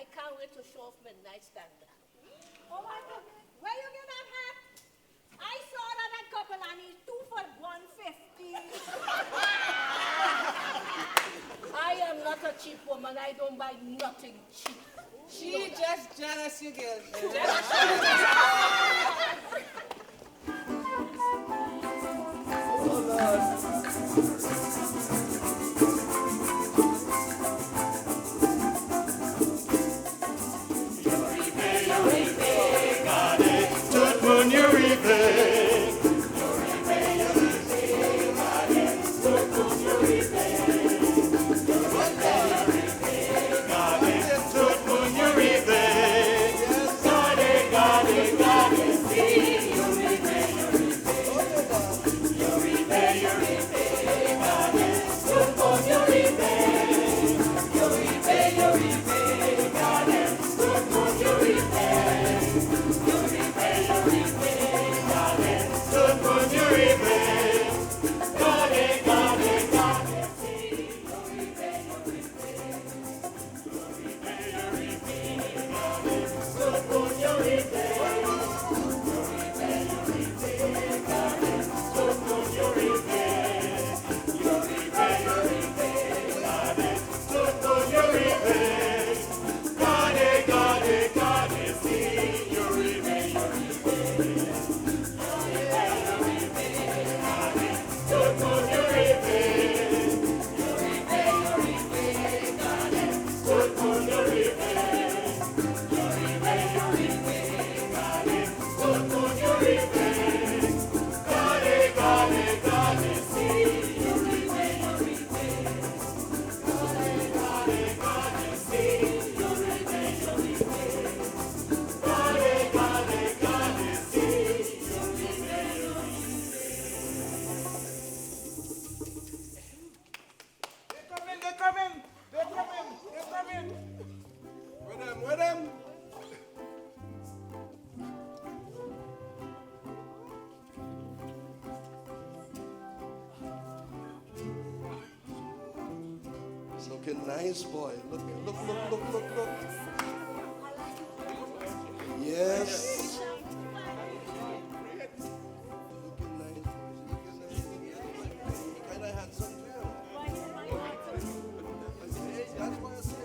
I can't wait to show off my nightstand. Oh my goodness. Where you get that hat? I saw that couple and he's 2 for 150. I am not a cheap woman. I don't buy nothing cheap. She just jealous, you girl. Looking nice, boy. Look. Yes. Looking nice, boy. Kind of handsome too. That's why I say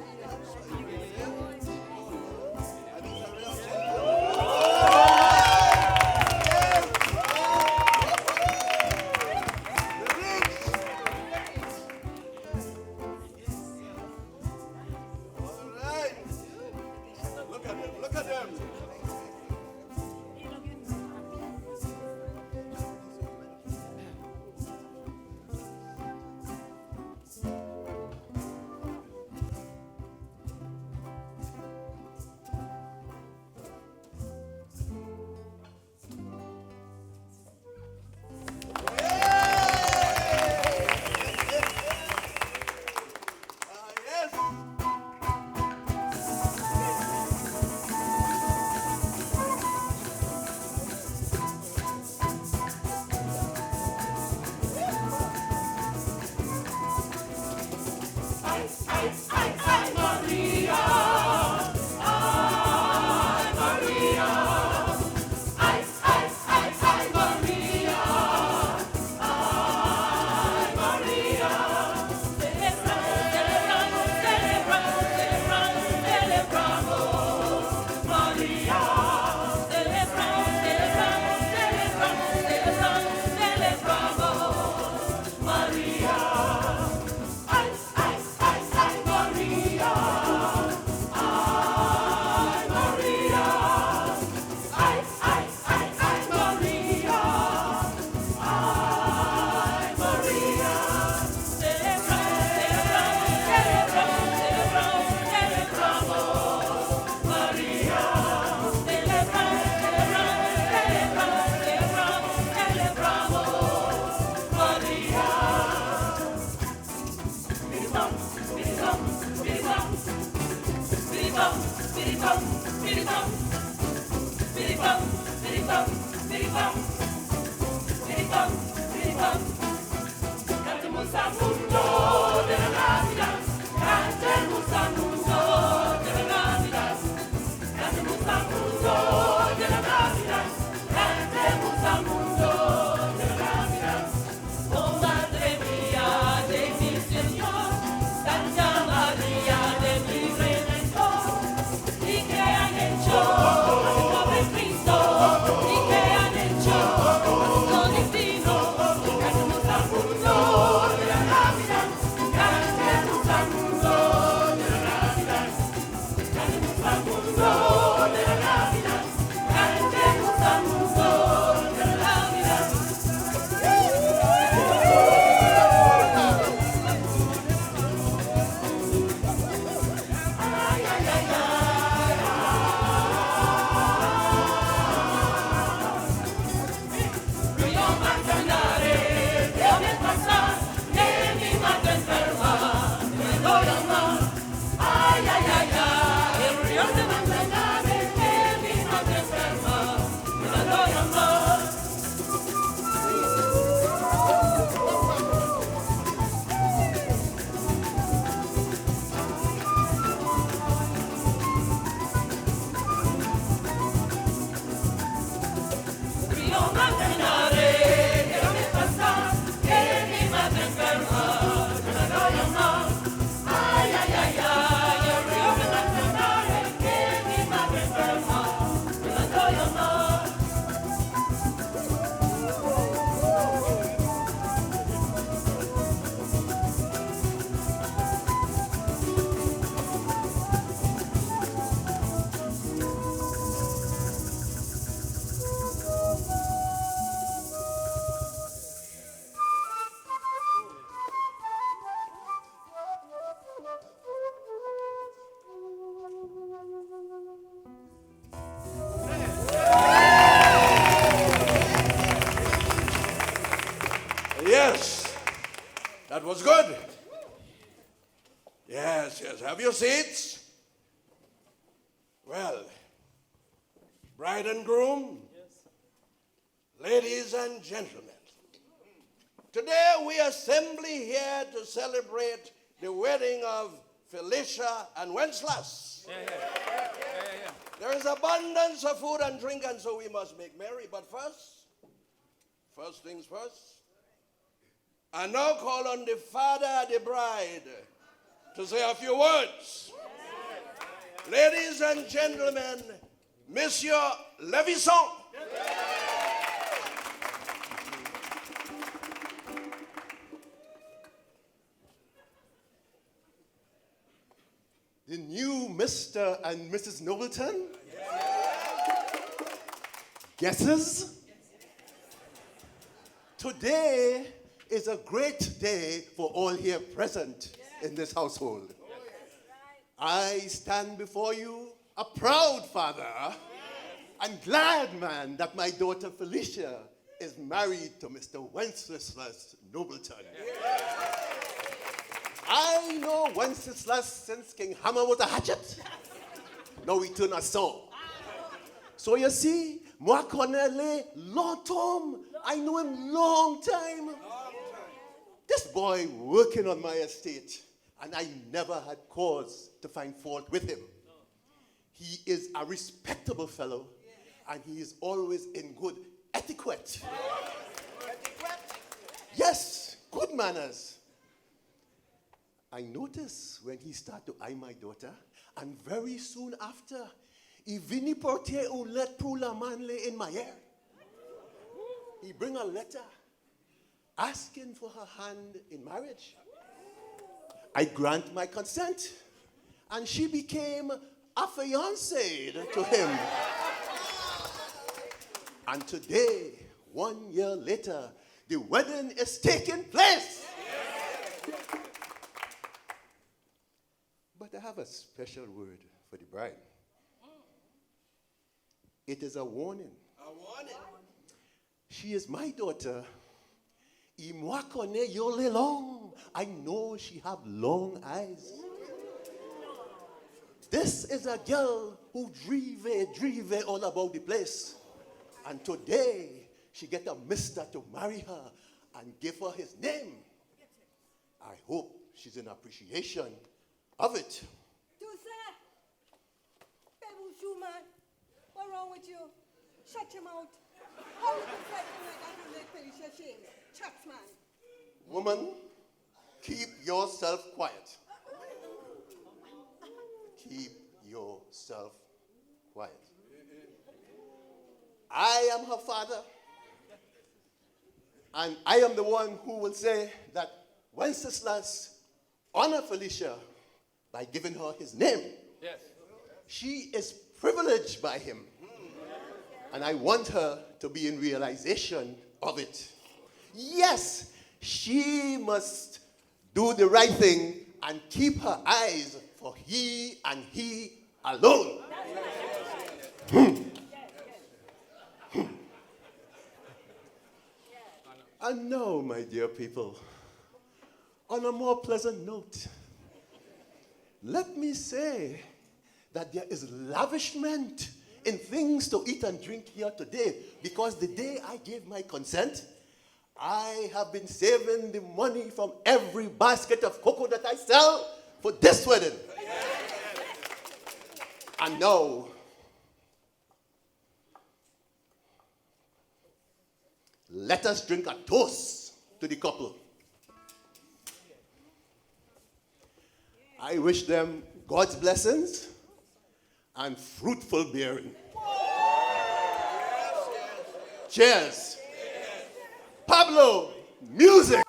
Yes, that was good. Yes, yes. Have your seats. Well, bride and groom, ladies and gentlemen, today we assemble here to celebrate the wedding of Felicia and Wenceslas. There is abundance of food and drink, and so we must make merry. But first things first, I now call on the father of the bride to say a few words. Ladies and gentlemen, Monsieur Levison. The new Mr. and Mrs. Nobleton? Guesses? Today is a great day for all here present in this household. I stand before you a proud father and glad man that my daughter Felicia is married to Mr. Wenceslas Nobleton. I know Wenceslas since King Hammer was a hatchet. Now we turn a saw. So you see, moi connais long term. I know him long time. This boy working on my estate, and I never had cause to find fault with him. He is a respectable fellow, and he is always in good etiquette. Yes, good manners. I notice when he start to eye my daughter, and very soon after, he vini porter un let pour la manle in my ear. He bring a letter asking for her hand in marriage. I grant my consent, and she became a fiancée to him. And today, 1 year later, the wedding is taking place. But I have a special word for the bride. It is a warning. A warning. She is my daughter. I moi connais yole long. I know she have long eyes. This is a girl who drive all about the place. And today, she get a mister to marry her and give her his name. I hope she's in appreciation of it. Man. What's wrong with you? Shut your mouth. How you can say things like that and make Felicia shame? Chucks, man. Woman, keep yourself quiet. Keep yourself quiet. I am her father, and I am the one who will say that Wenceslas honor Felicia by giving her his name. Yes. She is privileged by him, and I want her to be in realization of it. Yes, she must do the right thing and keep her eyes for he and he alone. And now, my dear people, on a more pleasant note, let me say that there is lavishment in things to eat and drink here today, because the day I gave my consent, I have been saving the money from every basket of cocoa that I sell for this wedding. And now, let us drink a toast to the couple. I wish them God's blessings and fruitful bearing. Cheers. Pablo, music.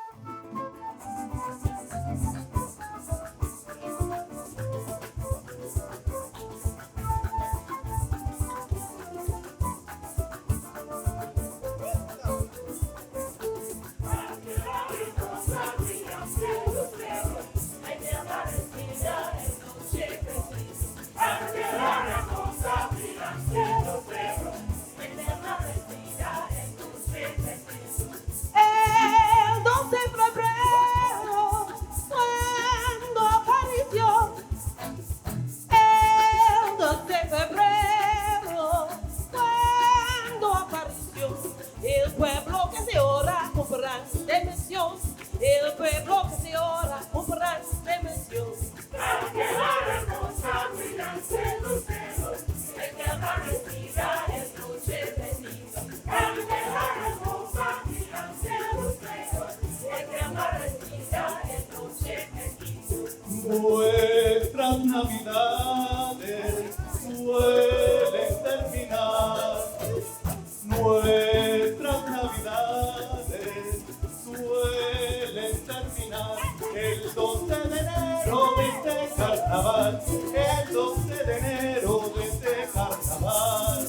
Nuestras navidades suelen terminar. Nuestras navidades suelen terminar. El 12 de enero de este carnaval. El 12 de enero de este carnaval.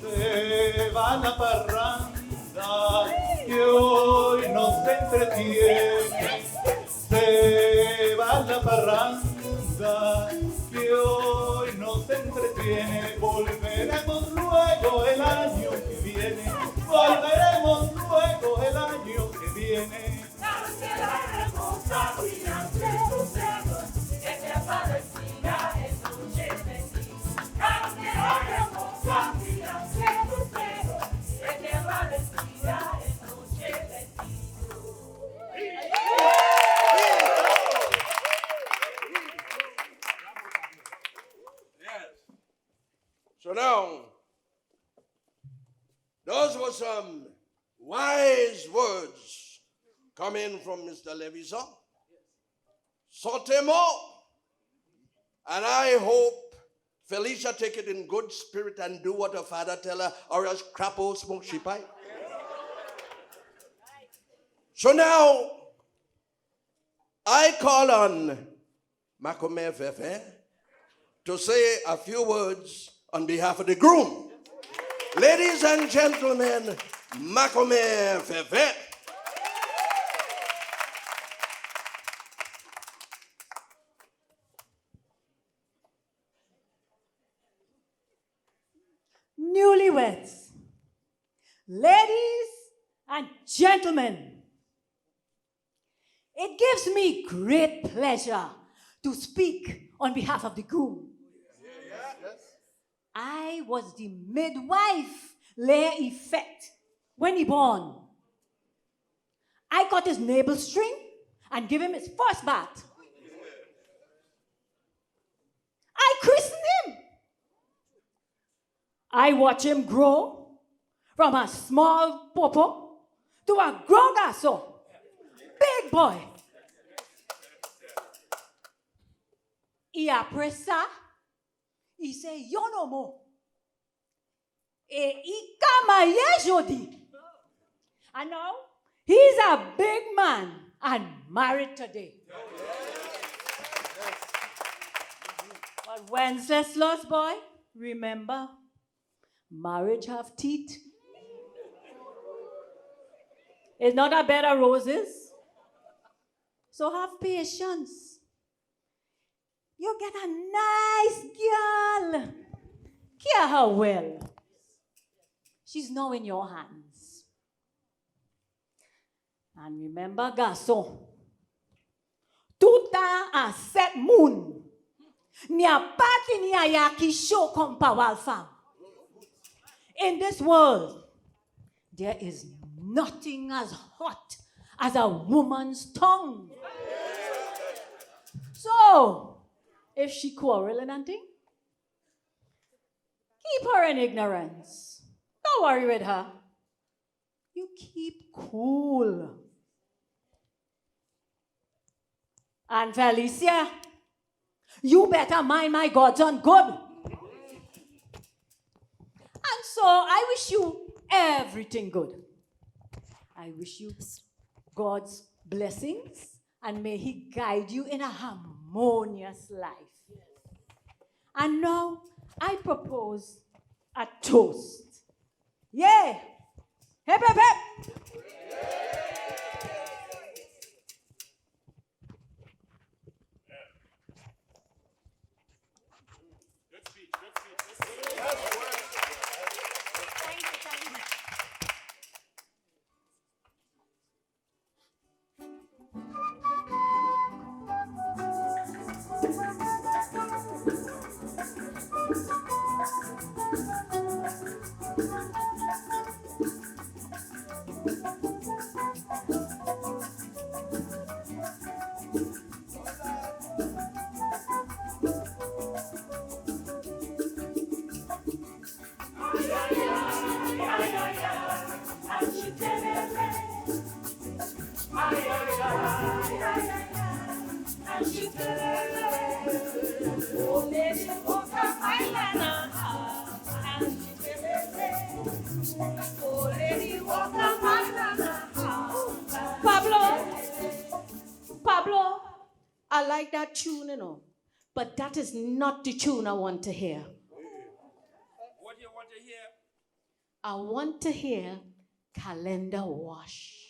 Se va la parranda que hoy nos entretiene. Se va la parranda que hoy nos entretiene. Volveremos luego el año que viene. Volveremos luego el año que viene. So now, those were some wise words coming from Mr. Levison. Certainement. And I hope Felicia take it in good spirit and do what her father tell her, or else crap old smoke she pipe. So now, I call on Macomé Fefe to say a few words on behalf of the groom. Ladies and gentlemen, Macomé Fefe. Newlyweds, ladies and gentlemen, it gives me great pleasure to speak on behalf of the groom. I was the midwife layer effect when he born. I got his navel string and give him his first bath. I christened him. I watch him grow from a small popo to a grown asso. Big boy. Y après ça, il say, yo no mo. Et il kamaye jodi. And now, he's a big man and married today. But Wenceslas boy, remember, Marriage have teeth. It's not a bed of roses. So have patience. You get a nice girl. Care her well. She's now in your hands. And remember, garçon, tout a set moon. Ni a pati ni a yaki show kompa wal fam. In this world, there is nothing as hot as a woman's tongue. So, if she quarreling and thing, keep her in ignorance. Don't worry with her. You keep cool. And Felicia, you better mind my godson good. And so I wish you everything good. I wish you God's blessings and may He guide you in a harmonious life. And now I propose a toast. Yeah. Hip, hip, hip. Pablo, I like that tune, you know, but that is not the tune I want to hear. What do you want to hear? I want to hear Calendar Wash.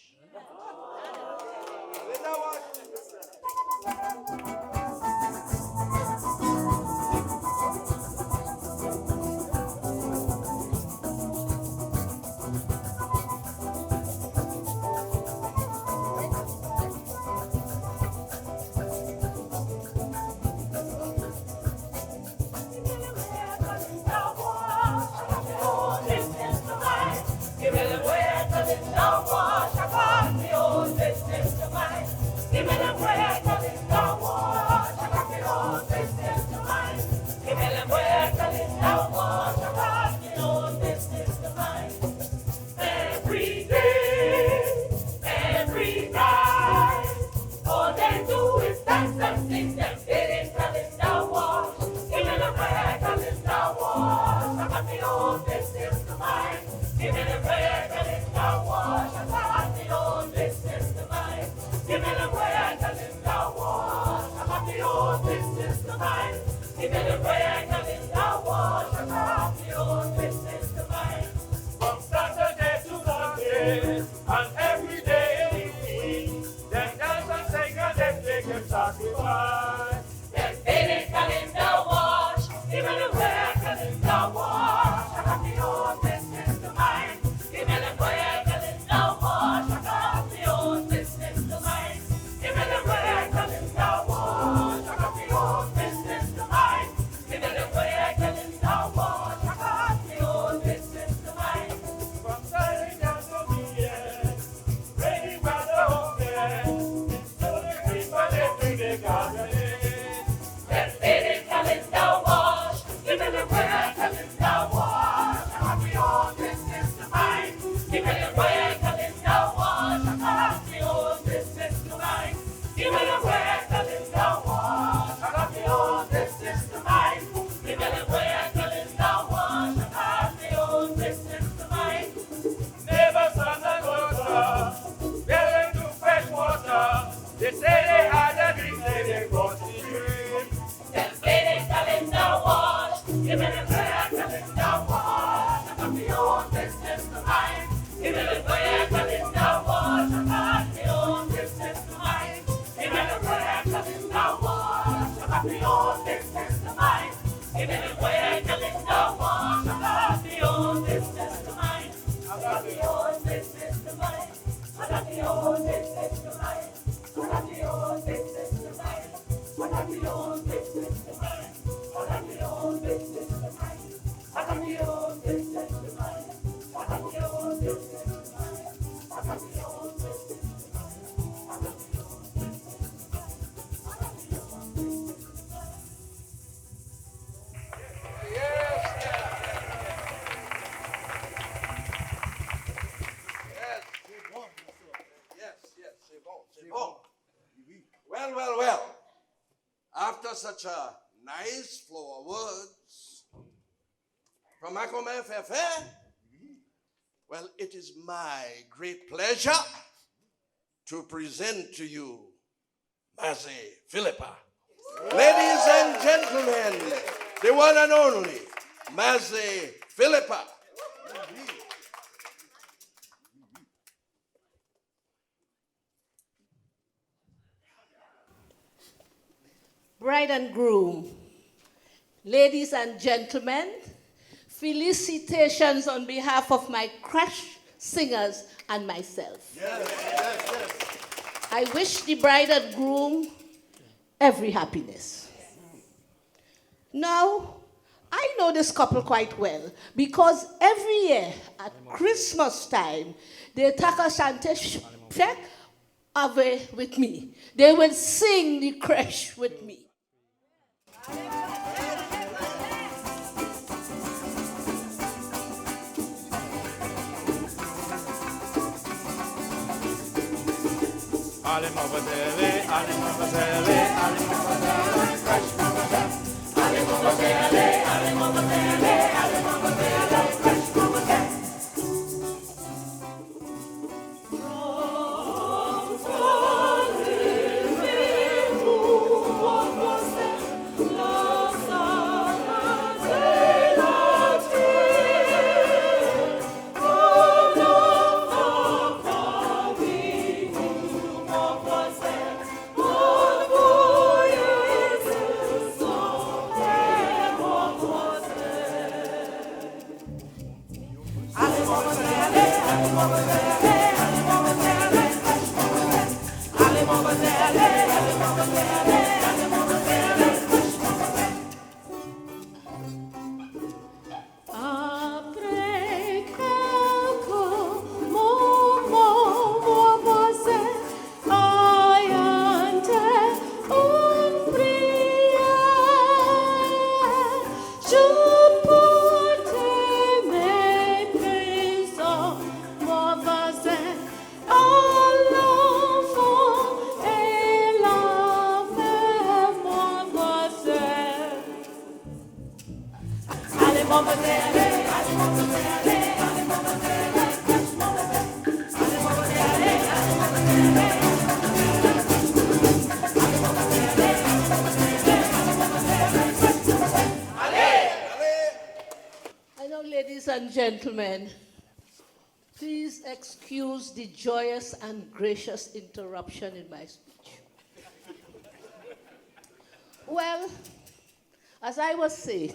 Give me the for such a nice flow of words from Akoma FFA. Well, it is my great pleasure to present to you Maze Philippa. Ladies and gentlemen, the one and only Maze Philippa. Bride and groom, ladies and gentlemen, felicitations on behalf of my crush singers and myself. I wish the bride and groom every happiness. Now, I know this couple quite well because every year at Christmas time, they take a Shantish away with me. They will sing the crash with me. Ladies and gentlemen, please excuse the joyous and gracious interruption in my speech. Well, as I was saying,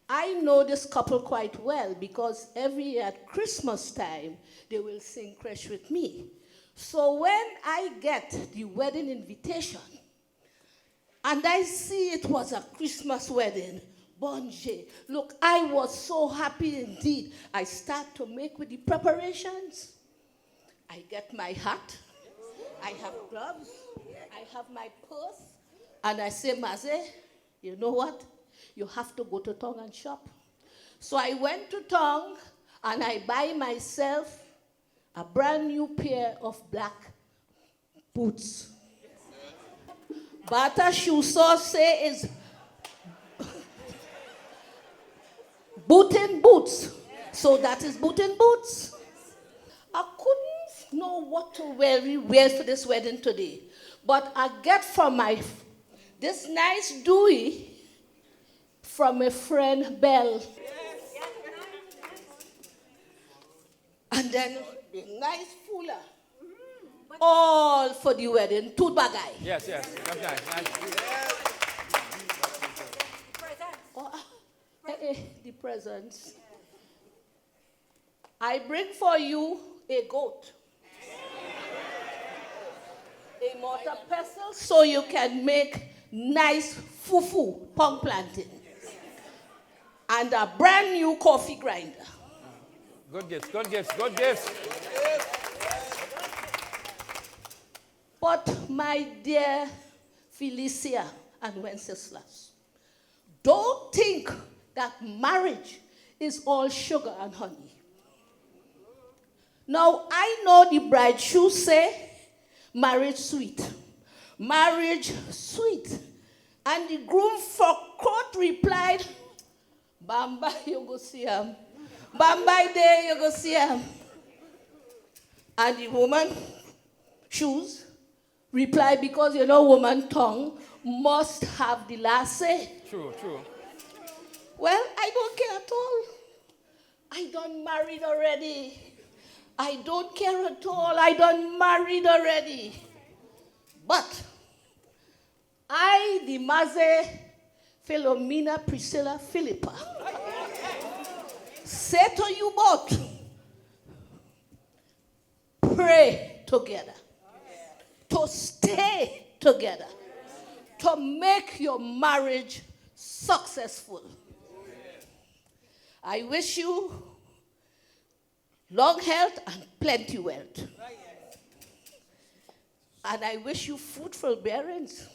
I know this couple quite well because every year at Christmas time, they will sing Crash with me. So when I get the wedding invitation, and I see it was a Christmas wedding, Bonje, look, I was so happy indeed. I start to make with the preparations. I get my hat, I have gloves, I have my purse, and I say, Maze, you know what? You have to go to town and shop. So I went to town and I buy myself a brand new pair of black boots. Bata shoe sauce say is booting boots. So that is booting boots. I couldn't know what to wear for this wedding today. But I get from this nice dewy from a friend, Belle. And then the nice fuller. All for the wedding. Two bagay. Yes, that's nice. The presents. I bring for you a goat. A mortar pestle so you can make nice fufu, pong planting. And a brand new coffee grinder. Good gifts. But my dear Felicia and Wenceslas, don't think that marriage is all sugar and honey. Now, I know the bride should say, marriage sweet. Marriage sweet. And the groom for court replied, Bamba, you go see him. Bamba, there, you go see him. And the woman, shoes, replied, because you know woman tongue must have the last say. True. Well, I don't care at all. I done married already. I don't care at all. I done married already. But I, the Maze Philomena Priscilla Philippa, say to you both, pray together, to stay together, to make your marriage successful. I wish you long health and plenty wealth. And I wish you fruitful bearings.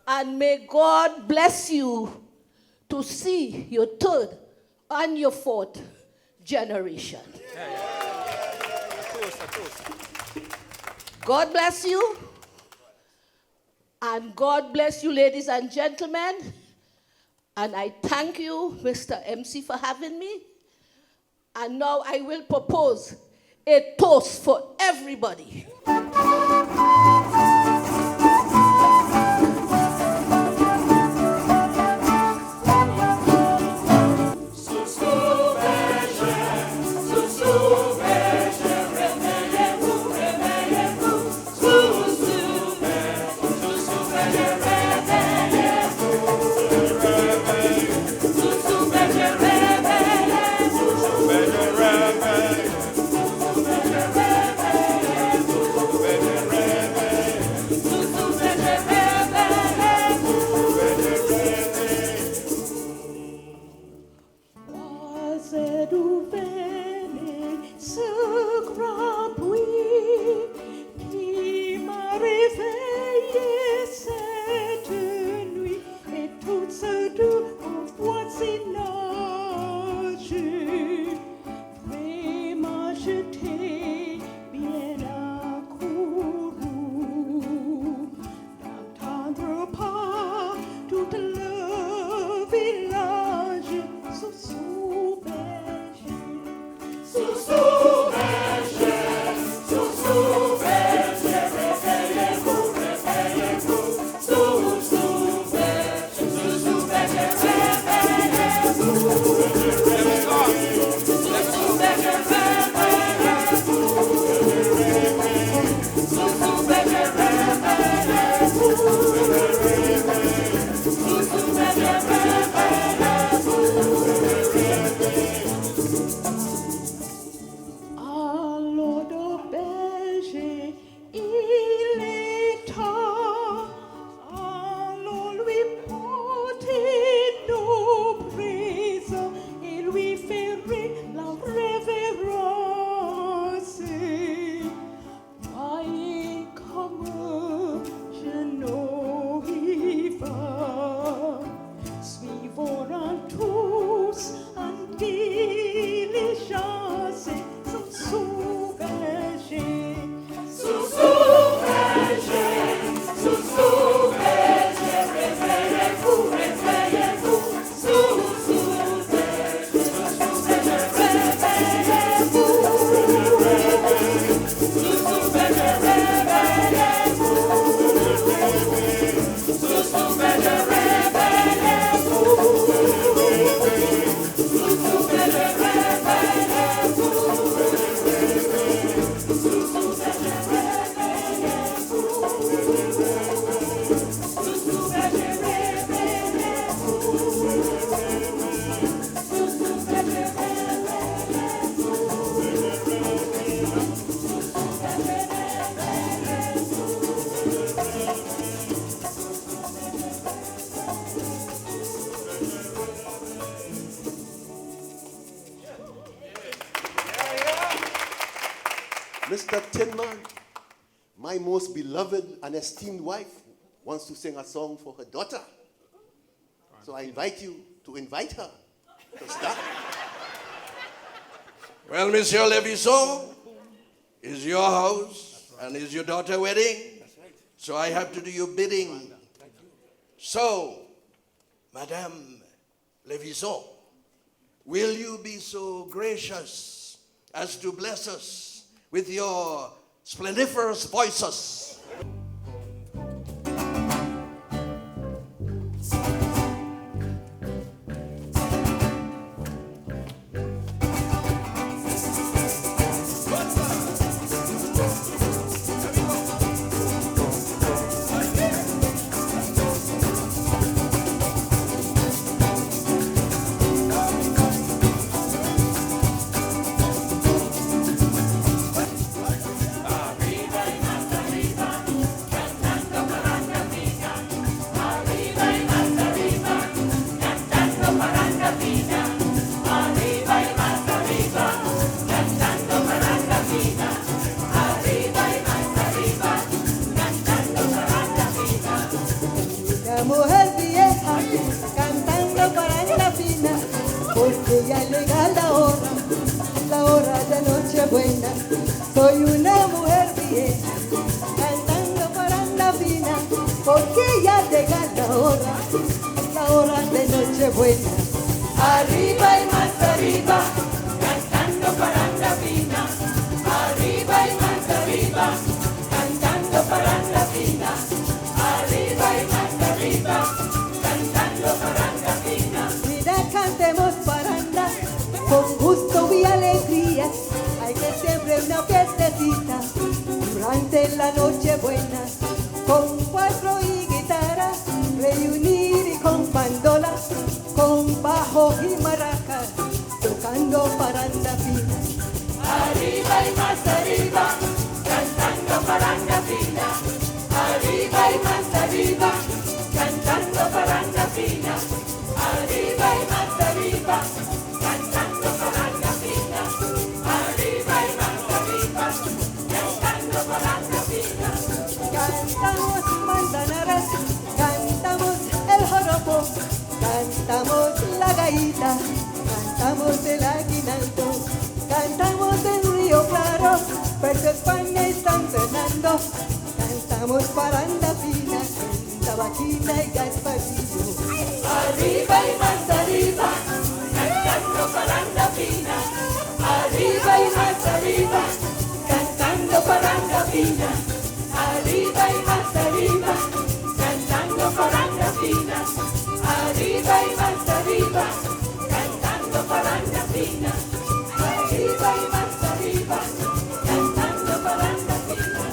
And may God bless you to see your third and your fourth generation. God bless you. And God bless you, ladies and gentlemen. And I thank you, Mr. MC, for having me. And now I will propose a toast for everybody. Mr. Tinman, my most beloved and esteemed wife, wants to sing a song for her daughter. So I invite you to invite her to start. Well, Monsieur Levisson, is your house and is your daughter wedding? So I have to do your bidding. So, Madame Levison, will you be so gracious as to bless us with your splendiferous voices? La mujer vieja cantando paranda fina, porque ya llega la hora de Nochebuena. Soy una mujer vieja cantando paranda fina, porque ya llega la hora de Nochebuena. Arriba y más arriba, cantando paranda fina. Arriba y más arriba, cantando paranda fina. Arriba y más arriba, cantando paranda fina. Mira, cantemos paranda con gusto y alegría. Hay que siempre una fiestecita durante la Nochebuena. Con cuatro y guitarra, reunir y con bandola, con bajo y maraca, tocando paranda fina. Arriba y más arriba, cantando paranda fina. Arriba y más arriba, cantando paranda fina. Arriba y más arriba, cantando paranda fina. Arriba y más arriba, cantando paranda fina. Cantamos mandanaras, cantamos el joropo, cantamos la gaita, cantamos el aguinaldo, cantamos el Río Claro, Puerto España y San Fernando. Cantamos paranda fina, en Tabaquina y Gasparillo. Arriba y más arriba, cantando paranda fina. Arriba y más arriba, cantando paranda fina. Arriba y más arriba, cantando paranda fina. Arriba y más arriba, cantando paranda fina. Arriba y más arriba, cantando paranda fina.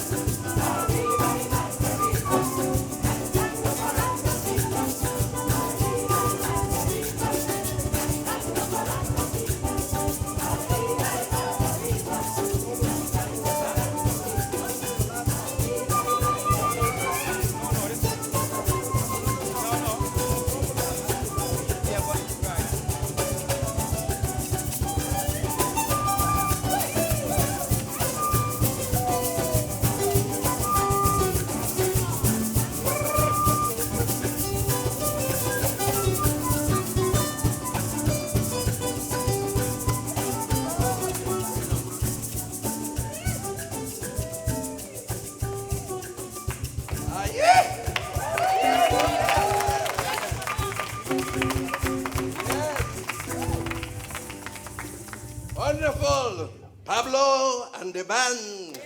Wonderful. Pablo and the band.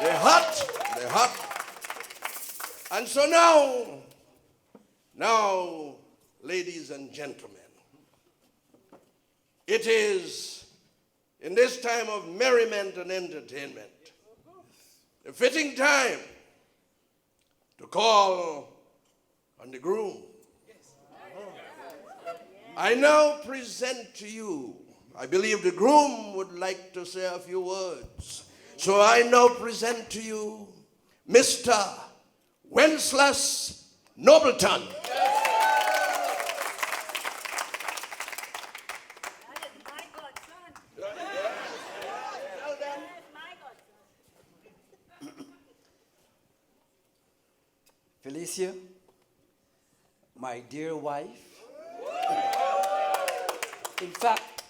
They're hot. They're hot. And so now, ladies and gentlemen, it is in this time of merriment and entertainment, a fitting time to call on the groom. I now present to you, I believe the groom would like to say a few words. So I now present to you Mr. Wenceslas Nobleton. Felicia, my dear wife. In fact,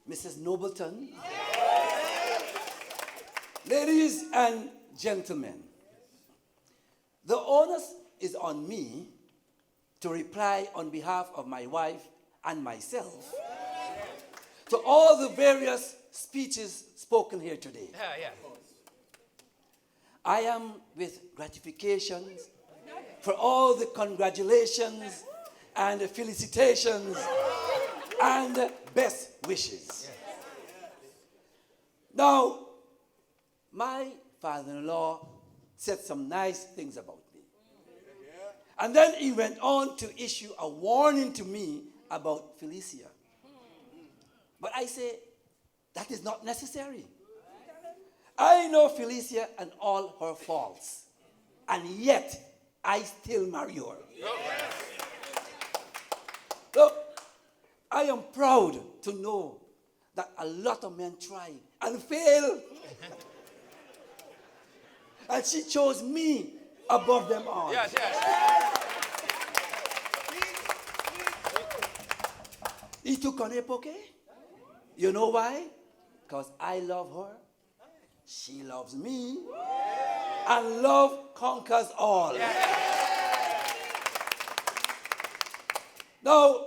Mrs. Nobleton, ladies and gentlemen, The onus is on me to reply on behalf of my wife and myself to all the various speeches spoken here today. Yeah. I am with gratifications for all the congratulations and the felicitations and best wishes. Now, my father-in-law said some nice things about me. And then he went on to issue a warning to me about Felicia. But I say, that is not necessary. I know Felicia and all her faults. And yet, I still marry her. Look, I am proud to know that a lot of men try and fail. And she chose me above them all. Yes. Y tú con por qué? You know why? Because I love her. She loves me. And love conquers all. Now,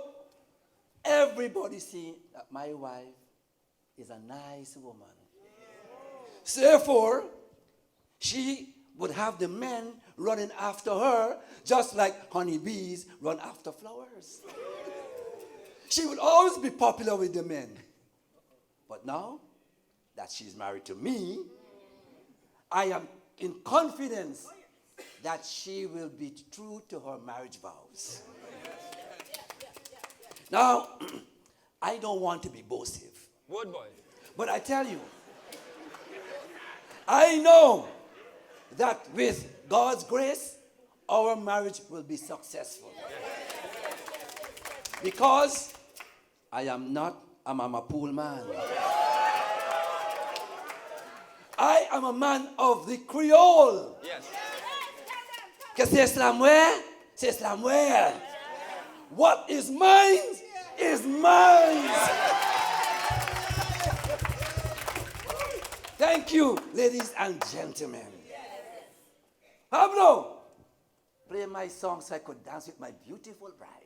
everybody see that my wife is a nice woman. Therefore, she would have the men running after her just like honeybees run after flowers. She would always be popular with the men. But now that she's married to me, I am in confidence that she will be true to her marriage vows. Now, I don't want to be boastful. Good boy. But I tell you, I know that with God's grace, our marriage will be successful. Because I am not a mama pool man. I am a man of the Creole. Yes. Que c'est la mujer, c'est la mujer. What is mine is mine. Thank you, ladies and gentlemen. Pablo, play my song so I could dance with my beautiful bride.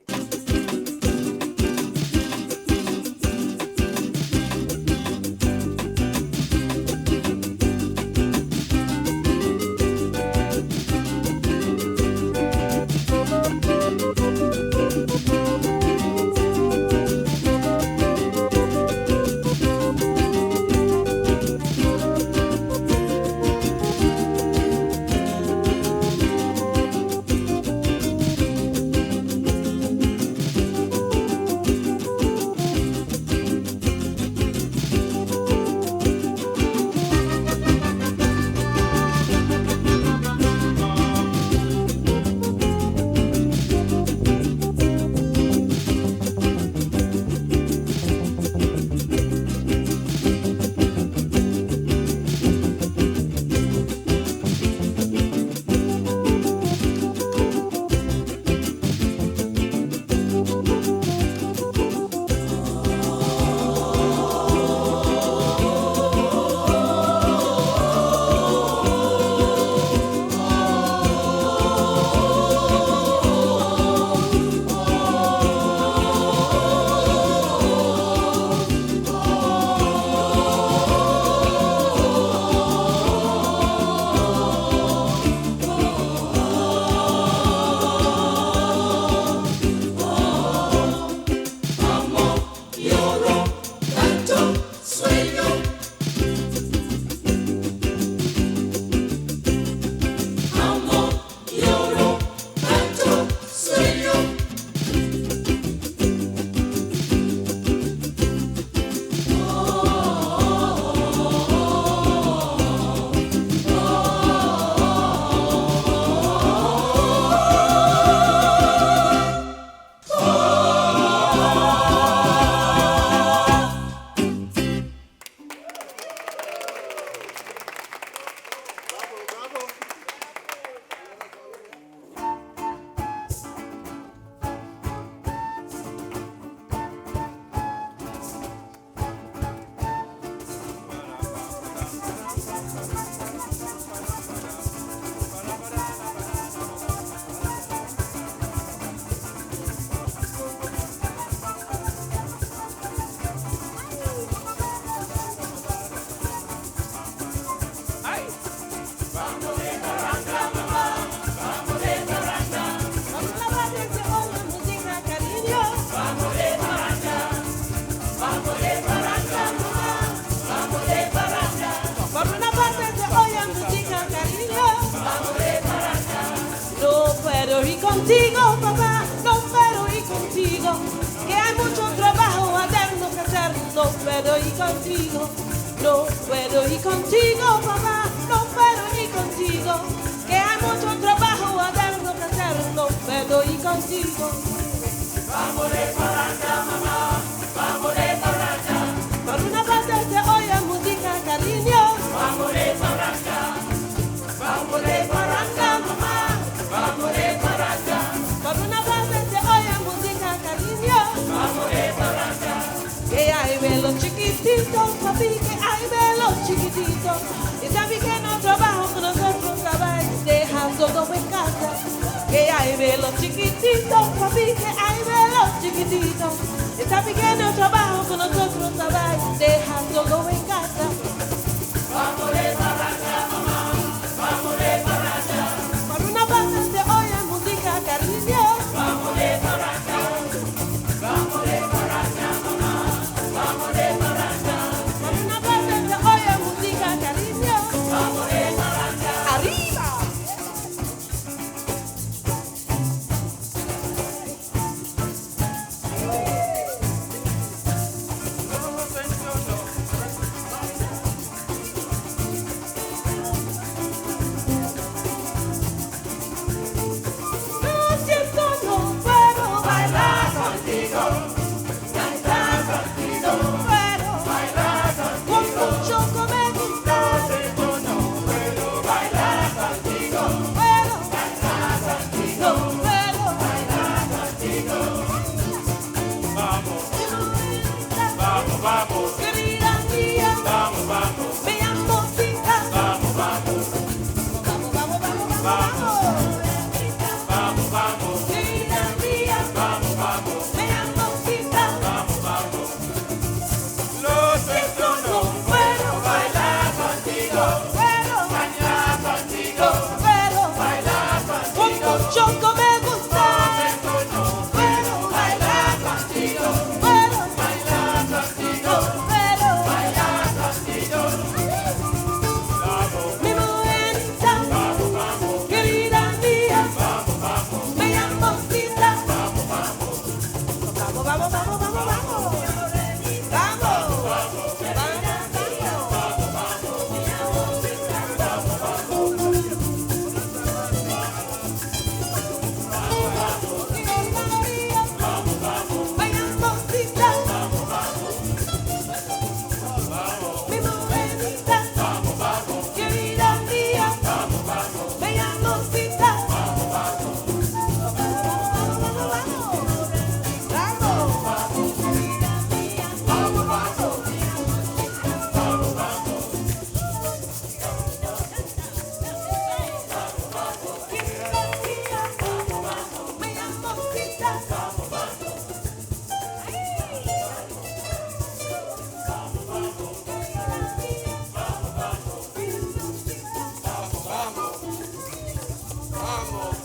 puedo ir contigo, no puedo ir contigo, papá, no puedo ir contigo, que hay mucho trabajo adentro que hacer, no puedo ir contigo. Vamos de parranda, mamá, vamos de parranda. Por una parte se oye música, cariño. Vamos de parranda, mamá, vamos de parranda. Por una parte se oye música, cariño. Vamos de parranda. Que hay velos chiquititos, papi, que hay velos chiquititos. Y sabe que no trabajo con nosotros, trabajamos, deja todo en casa. Que hay velos chiquititos, papi, que hay velos chiquititos. Y sabe que no trabajo con nosotros, trabajamos, deja todo en casa. Vamos de parranda, mamá, vamos de parranda. Por una parte se oye música, cariño. Vamos de parranda, vamos de parranda, mamá, vamos de parranda. Por una parte se oye música, cariño. Vamos de parranda. ¡Arriba! Lo siento, no puedo bailar contigo. Bailar contigo. No puedo bailar contigo. Con mucho me gusta. Lo siento, no puedo bailar contigo. Puedo bailar contigo. No puedo bailar contigo. Vamos, vamos, vamos. Querida mía, vamos, vamos. Me llamo Tita. Vamos, vamos. Vamos, vamos, vamos, vamos. Vamos, vamos. Querida mía, vamos, vamos. Me llamo Tita. Vamos, vamos. Lo siento, no puedo bailar contigo. Puedo bailar contigo. Puedo bailar contigo. Con mucho me gusta. Lo siento, no puedo bailar contigo. Puedo bailar contigo. Puedo bailar contigo. Vamos. Mi mujerita. Vamos, vamos. Querida mía. Vamos, vamos. Me llamo Tita. Vamos, vamos. Vamos, vamos, vamos, vamos, vamos.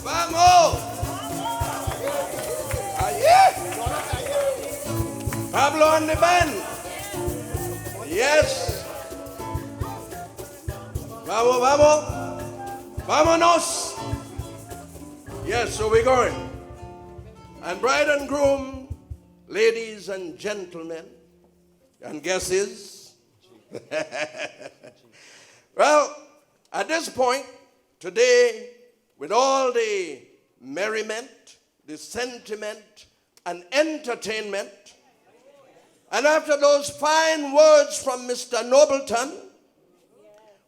Vamos, vamos. Allí. Pablo and the band. Yes. Vamos, vamos. Vámonos. Yes, so we're going. And bride and groom, ladies and gentlemen, and guesses. Well, at this point, today, with all the merriment, the sentiment, and entertainment, and after those fine words from Mr. Nobleton,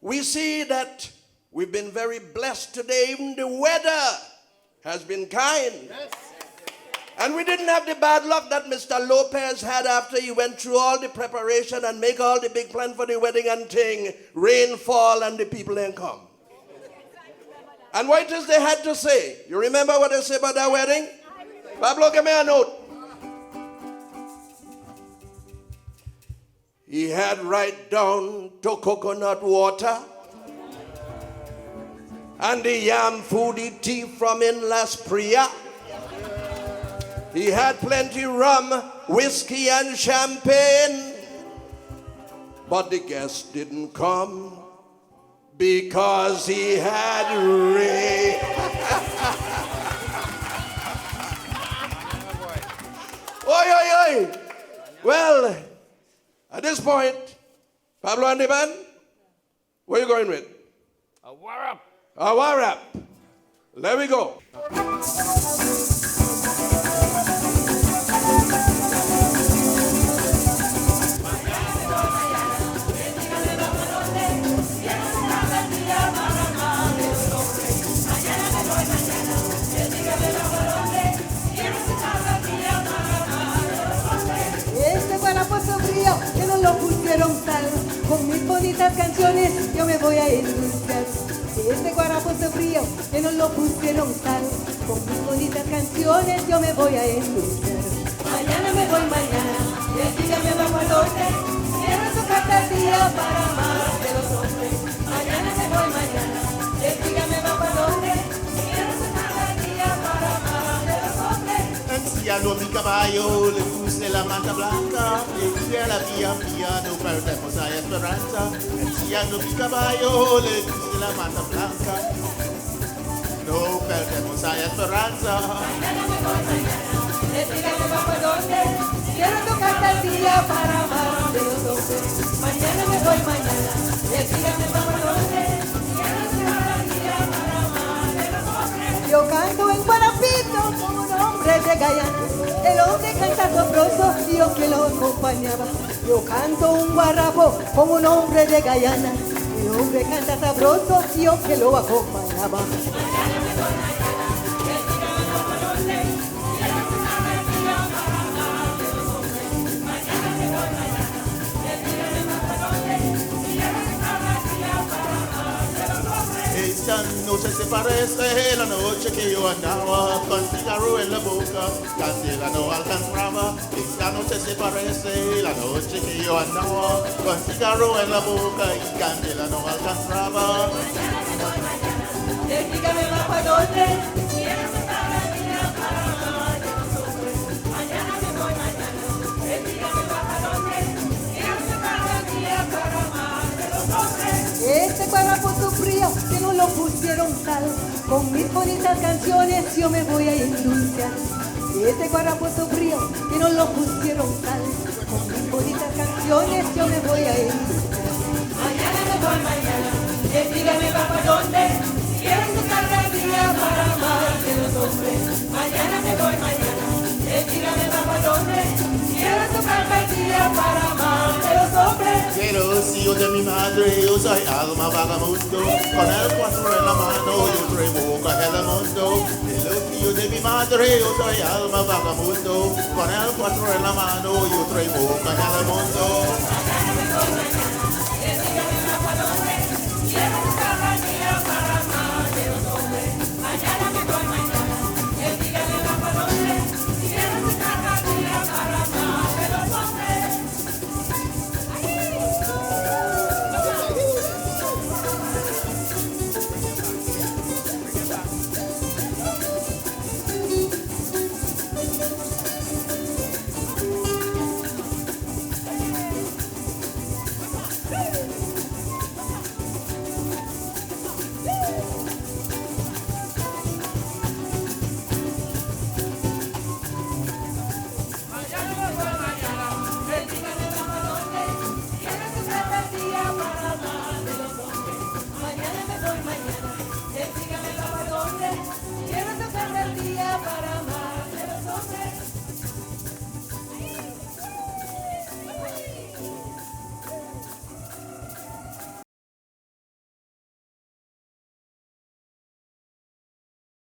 we see that we've been very blessed today. Even the weather has been kind. And we didn't have the bad luck that Mr. Lopez had after he went through all the preparation and make all the big plan for the wedding and thing. Rain fall and the people ain't come. And what it is they had to say? You remember what they say about that wedding? Pablo, give me a note. He had right down to coconut water and the yam foodie tea from in Las Priya. He had plenty rum, whiskey, and champagne. But the guests didn't come because he had rain. Oi, oi, oi. Well, At this point, Pablo and the band, where are you going with? A warap. A warap. There we go. Este guaraposo frío que no lo pusieron sal, con mis bonitas canciones yo me voy a endulzar. Este guaraposo frío que no lo pusieron sal, con mis bonitas canciones yo me voy a endulzar. Mañana me voy mañana, y el día me va para dónde, quiero tocar el día para amar de los hombres. Mañana me voy mañana, y el día me va para dónde, quiero tocar el día para amar de los hombres. Anciano mi caballo, le puse la manta blanca, le puse a la vía mía, no perdemos a esperanza. Anciano mi caballo, le puse la manta blanca, no perdemos a esperanza. Mañana me voy mañana, el día me va para dónde, quiero tocar el día para amar de los hombres. Mañana me voy mañana, el día me va para dónde, quiero tocar el día para amar de los hombres. Yo canto en guarapito como un hombre de Guyana, el hombre canta sabroso y yo que lo acompañaba. Yo canto un guarapo como un hombre de Guyana, el hombre canta sabroso y yo que lo acompañaba. Mañana me voy mañana, el día me va para dónde, quiero tocar el día para amar de los hombres. Mañana me voy mañana, el día me va para dónde, quiero tocar el día para amar de los hombres. Esta noche se parece la noche que yo andaba con cigarro en la boca, candela no alcanzaba. Esta noche se parece la noche que yo andaba con cigarro en la boca y candela no alcanzaba. Mañana me voy mañana, el día me va para dónde, quiero tocar el día para amar de los hombres. Mañana me voy mañana, el día me va para dónde, quiero tocar el día para amar de los hombres. Este guaraposo frío que no lo pusieron sal, con mis bonitas canciones yo me voy a endulzar. Este guaraposo frío que no lo pusieron sal, con mis bonitas canciones yo me voy a endulzar. Mañana me voy mañana, el día me va para dónde, quiero tocar el día para amar de los hombres. Mañana me voy mañana, el día me va para dónde, quiero tocar el día para amar de los hombres. Quiero si yo de mi madre, yo soy alma vagamundo, con el cuatro en la mano yo traigo el mundo. El tío de mi madre, yo soy alma vagamundo, con el cuatro en la mano yo traigo el mundo.